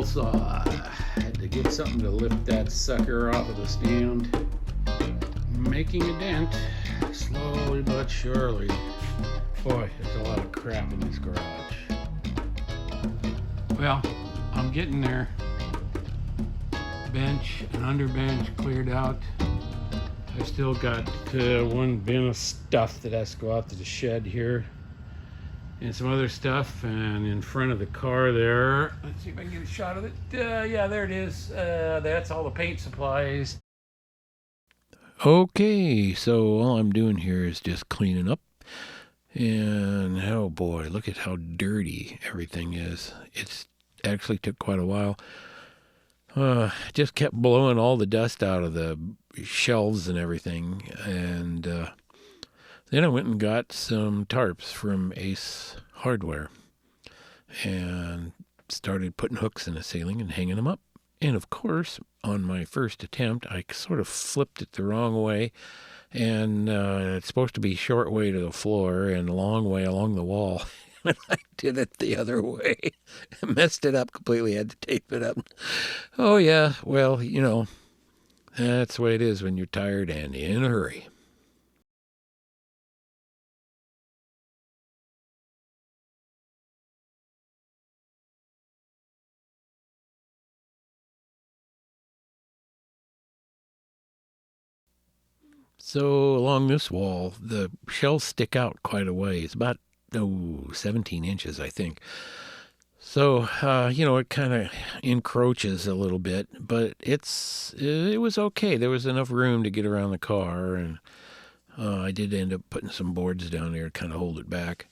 saw. Had to get something to lift that sucker off of the stand. Making a dent, slowly but surely. Boy, there's a lot of crap in this garage. Well, I'm getting there. Bench and underbench cleared out. I still got one bin of stuff that has to go out to the shed here, and some other stuff. And in front of the car there, let's see if I can get a shot of it. Yeah, there it is. That's all the paint supplies. Okay, so all I'm doing here is just cleaning up. And oh boy, look at how dirty everything is. It's actually took quite a while. Just kept blowing all the dust out of the shelves and everything. And then I went and got some tarps from Ace Hardware and started putting hooks in the ceiling and hanging them up. And of course, on my first attempt, I sort of flipped it the wrong way. And it's supposed to be short way to the floor and long way along the wall. And I did it the other way. I messed it up completely. Had to tape it up. Oh, yeah. Well, you know, that's the way it is when you're tired and in a hurry. So along this wall, the shelves stick out quite a ways, about 17 inches, I think. So, it kind of encroaches a little bit, but it was okay. There was enough room to get around the car, and I did end up putting some boards down there to kind of hold it back.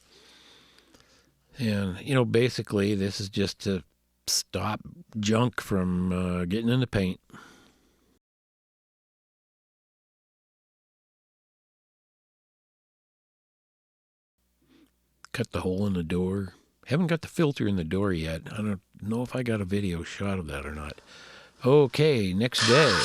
And, basically this is just to stop junk from getting in the paint. Cut the hole in the door. Haven't got the filter in the door yet. I don't know if I got a video shot of that or not. Okay, next day.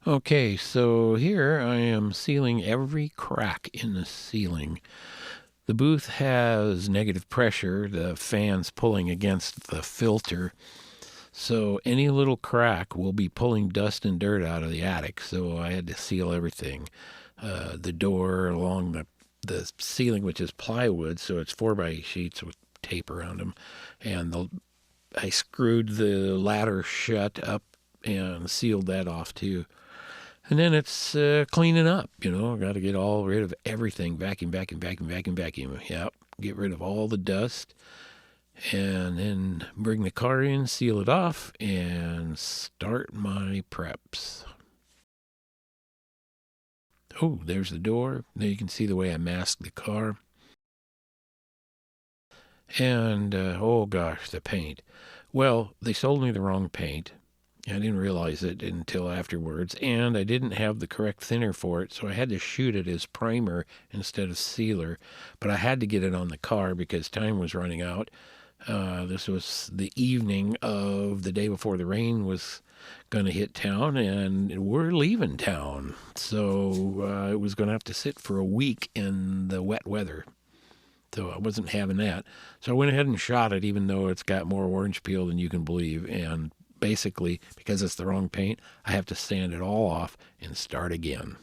Okay, so here I am sealing every crack in the ceiling. The booth has negative pressure, the fan's pulling against the filter, so any little crack will be pulling dust and dirt out of the attic, so I had to seal everything. The door along the ceiling, which is plywood, so it's 4x8 sheets with tape around them, and I screwed the ladder shut up and sealed that off too. And then it's cleaning up, got to get all rid of everything. Vacuum. Yep, get rid of all the dust. And then bring the car in, seal it off, and start my preps. Oh, there's the door. There you can see the way I masked the car. And, oh gosh, the paint. Well, they sold me the wrong paint. I didn't realize it until afterwards, and I didn't have the correct thinner for it, so I had to shoot it as primer instead of sealer. But I had to get it on the car because time was running out. This was the evening of the day before the rain was going to hit town, and we're leaving town. So it was going to have to sit for a week in the wet weather. So I wasn't having that. So I went ahead and shot it, even though it's got more orange peel than you can believe. And basically, because it's the wrong paint, I have to sand it all off and start again.